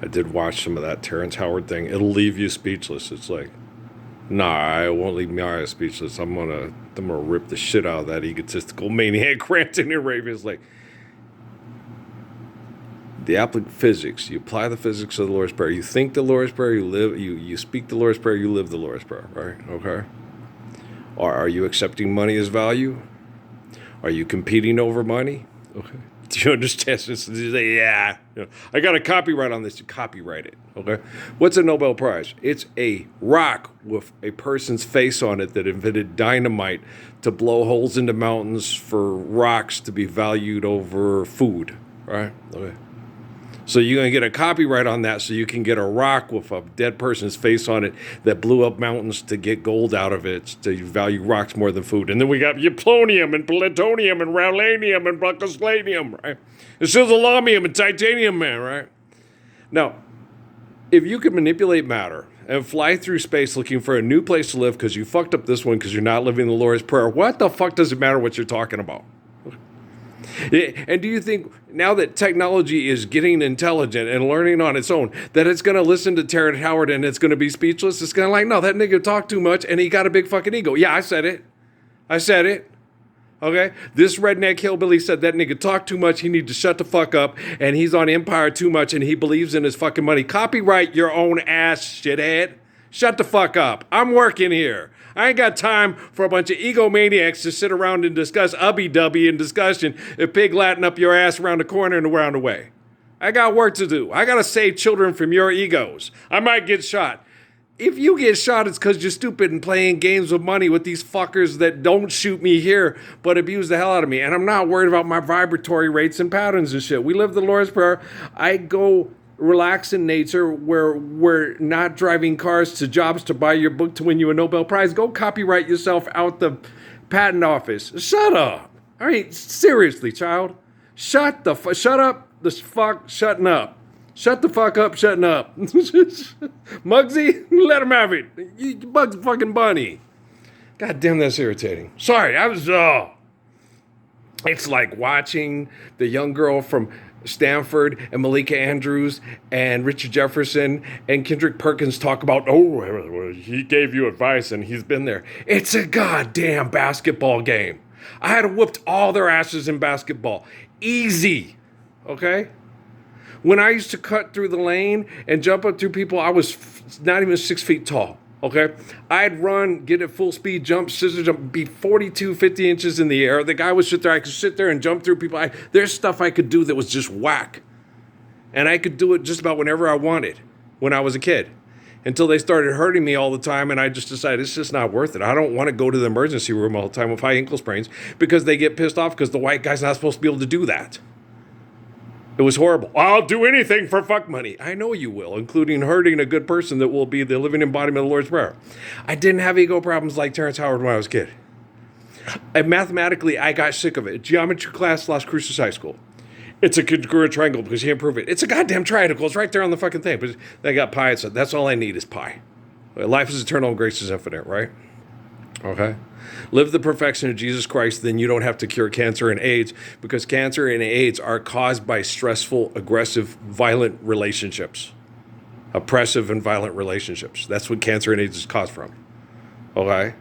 I did watch some of that Terrence Howard thing. It'll leave you speechless. It's like, nah, it won't leave me eyes speechless. I'm gonna rip the shit out of that egotistical maniac ranting and raving. It's like the physics. You apply the physics of the Lord's Prayer. You think the Lord's Prayer. You live. You speak the Lord's Prayer. You live the Lord's Prayer. Right? Okay. Or are you accepting money as value? Are you competing over money? Okay. Do you understand this? You say, yeah. I got a copyright on this. You copyright it. Okay. What's a Nobel Prize? It's a rock with a person's face on it that invented dynamite to blow holes into mountains for rocks to be valued over food. Right? Okay. So you're going to get a copyright on that so you can get a rock with a dead person's face on it that blew up mountains to get gold out of it, to value rocks more than food. And then we got plutonium and plutonium and rallanium and bruccoslanium, right? And siliconium and titanium, man, right? Now, if you could manipulate matter and fly through space looking for a new place to live because you fucked up this one because you're not living the Lord's Prayer, what the fuck does it matter what you're talking about? And do you think now that technology is getting intelligent and learning on its own, that it's going to listen to Terrence Howard and it's going to be speechless? It's going to like, no, that nigga talked too much and he got a big fucking ego. Yeah, I said it. Okay? This redneck hillbilly said that nigga talked too much. He needs to shut the fuck up and he's on Empire too much and he believes in his fucking money. Copyright your own ass, shithead. Shut the fuck up. I'm working here. I ain't got time for a bunch of egomaniacs to sit around and discuss ubby-dubby and discussion and pig Latin up your ass around the corner and around the way. I got work to do. I got to save children from your egos. I might get shot. If you get shot, it's because you're stupid and playing games with money with these fuckers that don't shoot me here but abuse the hell out of me. And I'm not worried about my vibratory rates and patterns and shit. We live the Lord's Prayer. I go relax in nature where we're not driving cars to jobs to buy your book to win you a Nobel Prize. Go copyright yourself out the patent office. Shut up. I mean, seriously, child. Shut up, shutting up. Shut the fuck up, shutting up. Muggsy, let him have it. You Bugs fucking Bunny. God damn, that's irritating. Sorry, it's like watching the young girl from Stanford and Malika Andrews and Richard Jefferson and Kendrick Perkins talk about, he gave you advice and he's been there. It's a goddamn basketball game. I had whooped all their asses in basketball. Easy. Okay? When I used to cut through the lane and jump up through people, I was not even 6 feet tall. Okay, I'd run, get at full speed, jump, scissor jump, be 42, 50 inches in the air. The guy would sit there. I could sit there and jump through people. There's stuff I could do that was just whack. And I could do it just about whenever I wanted when I was a kid. Until they started hurting me all the time, and I just decided it's just not worth it. I don't want to go to the emergency room all the time with high ankle sprains because they get pissed off because the white guy's not supposed to be able to do that. It was horrible. I'll do anything for fuck money. I know you will, including hurting a good person that will be the living embodiment of the Lord's Prayer. I didn't have ego problems like Terrence Howard when I was a kid. And mathematically, I got sick of it. Geometry class, Las Cruces High School. It's a congruent triangle because you can't prove it. It's a goddamn triangle. It's right there on the fucking thing. But they got pi. So that's all I need is pi. Life is eternal and grace is infinite, right? Okay? Live the perfection of Jesus Christ, then you don't have to cure cancer and AIDS because cancer and AIDS are caused by stressful, aggressive, violent relationships. Oppressive and violent relationships. That's what cancer and AIDS is caused from. Okay?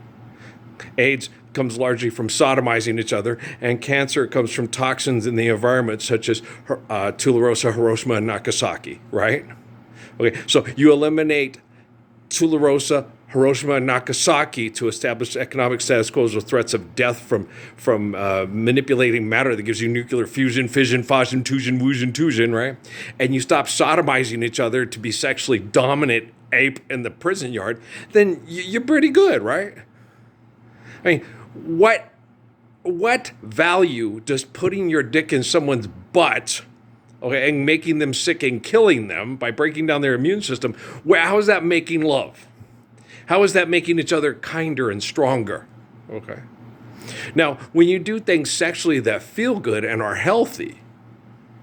AIDS comes largely from sodomizing each other, and cancer comes from toxins in the environment such as Tularosa, Hiroshima, and Nagasaki, right? Okay, so you eliminate Tularosa, Hiroshima, and Nagasaki to establish economic status quo with threats of death from manipulating matter that gives you nuclear fusion, fission, fission, fusion, right? And you stop sodomizing each other to be sexually dominant ape in the prison yard, then you're pretty good, right? I mean, what value does putting your dick in someone's butt, okay, and making them sick and killing them by breaking down their immune system, how is that making love? How is that making each other kinder and stronger? Okay. Now, when you do things sexually that feel good and are healthy,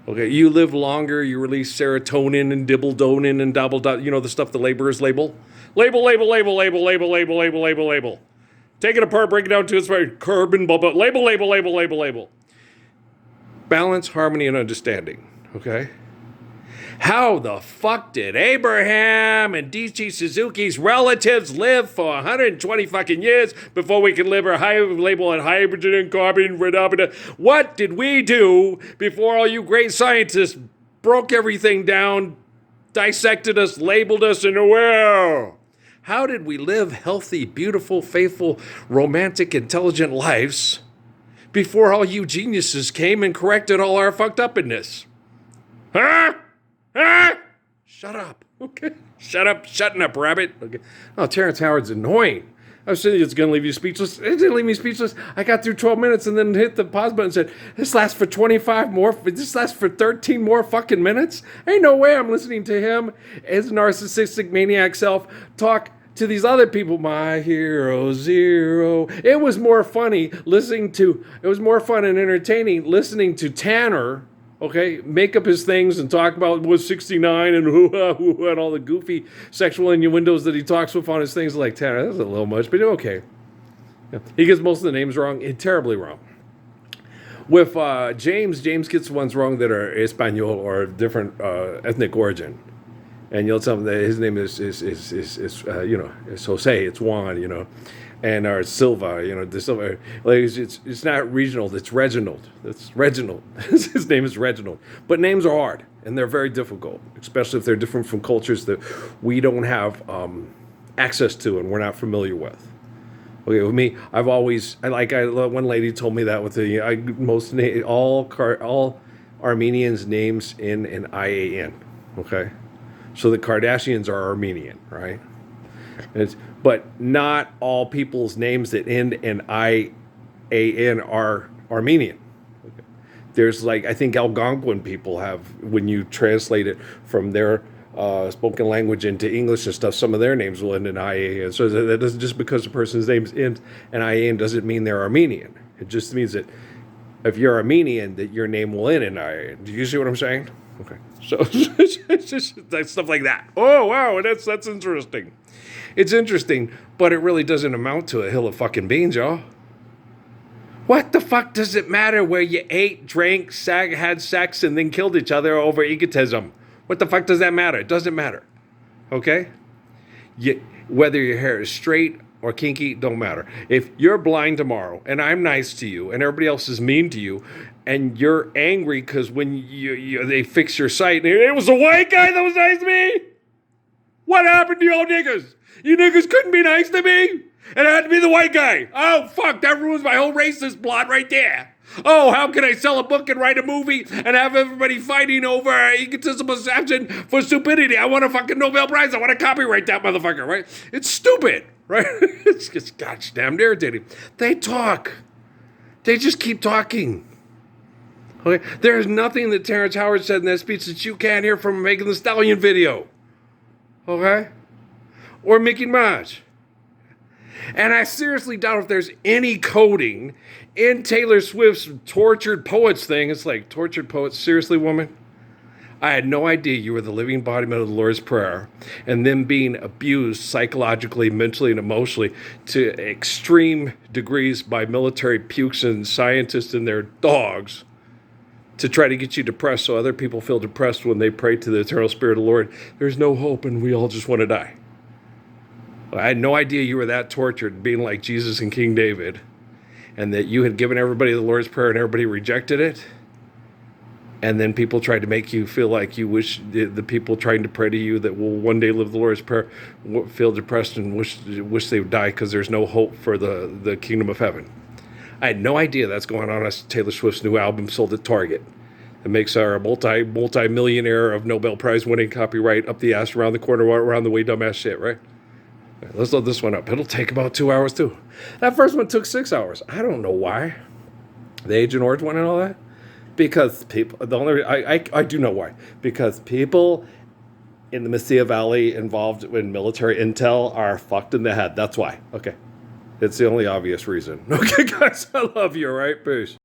okay, you live longer, you release serotonin and dibbledonin and the stuff the laborers label. Label. Take it apart, break it down to its carbon, blah, blah, label. Balance, harmony, and understanding, okay? How the fuck did Abraham and D.G. Suzuki's relatives live for 120 fucking years before we could label it hydrogen and carbon? What did we do before all you great scientists broke everything down, dissected us, labeled us, and well, how did we live healthy, beautiful, faithful, romantic, intelligent lives before all you geniuses came and corrected all our fucked upness? Huh? Shut up. Okay. Shutting up, rabbit. Okay. Oh, Terrence Howard's annoying. I was saying it's going to leave you speechless. It didn't leave me speechless. I got through 12 minutes and then hit the pause button and said, this lasts for 25 more. This lasts for 13 more fucking minutes. Ain't no way I'm listening to him, his narcissistic maniac self, talk to these other people. My hero zero. It was more fun and entertaining listening to Tanner, okay, make up his things and talk about was 69 and hoo-ha, and all the goofy sexual innuendos that he talks with on his things. Like, Tanner, that's a little much, but okay. Yeah. He gets most of the names wrong, terribly wrong. With James gets the ones wrong that are Espanol or different ethnic origin. And you'll tell him that his name is it's Jose, it's Juan, and or Silva, De Silva. Like it's not Reginald, it's Reginald. It's Reginald. His name is Reginald. But names are hard and they're very difficult, especially if they're different from cultures that we don't have access to and we're not familiar with. Okay, with me, one lady told me that with all Armenians' names in an IAN. Okay. So the Kardashians are Armenian, right? But not all people's names that end in IAN are Armenian. Okay. There's I think Algonquin people have, when you translate it from their spoken language into English and stuff, some of their names will end in IAN. So that doesn't, just because a person's name ends in IAN doesn't mean they're Armenian. It just means that if you're Armenian, that your name will end in IAN. Do you see what I'm saying? Okay, so it's just stuff like that. Oh, wow, that's interesting. It's interesting, but it really doesn't amount to a hill of fucking beans, y'all. What the fuck does it matter where you ate, drank, had sex, and then killed each other over egotism? What the fuck does that matter? It doesn't matter, okay? Whether your hair is straight or kinky, don't matter. If you're blind tomorrow, and I'm nice to you, and everybody else is mean to you, and you're angry because when they fix your sight, and it was a white guy that was nice to me. What happened to you all niggas? You niggas couldn't be nice to me? And it had to be the white guy. Oh, fuck, that ruins my whole racist plot right there. Oh, how can I sell a book and write a movie and have everybody fighting over egotism, perception for stupidity? I want a fucking Nobel Prize. I want to copyright that motherfucker, right? It's stupid, right? It's just goddamn irritating. They talk. They just keep talking. Okay? There's nothing that Terrence Howard said in that speech that you can't hear from Megan Thee Stallion video. Okay? Or Mickey Mouse. And I seriously doubt if there's any coding in Taylor Swift's Tortured Poets thing. It's like, Tortured Poets? Seriously, woman? I had no idea you were the living embodiment of the Lord's Prayer, and them being abused psychologically, mentally, and emotionally to extreme degrees by military pukes and scientists and their dogs to try to get you depressed so other people feel depressed when they pray to the eternal Spirit of the Lord. There's no hope and we all just want to die. I had no idea you were that tortured, being like Jesus and King David, and that you had given everybody the Lord's Prayer and everybody rejected it. And then people tried to make you feel like you wish the people trying to pray to you that will one day live the Lord's Prayer feel depressed and wish they would die because there's no hope for the kingdom of heaven. I had no idea that's going on as Taylor Swift's new album sold at Target. It makes our multi-millionaire of Nobel Prize winning copyright up the ass around the corner, around the way, dumbass shit, right? All right, let's load this one up. It'll take about 2 hours too. That first one took 6 hours. I don't know why. The Agent Orange one and all that. Because people, I do know why. Because people in the Mesilla Valley involved in military intel are fucked in the head. That's why. Okay. It's the only obvious reason. Okay, guys, I love you, all right? Peace.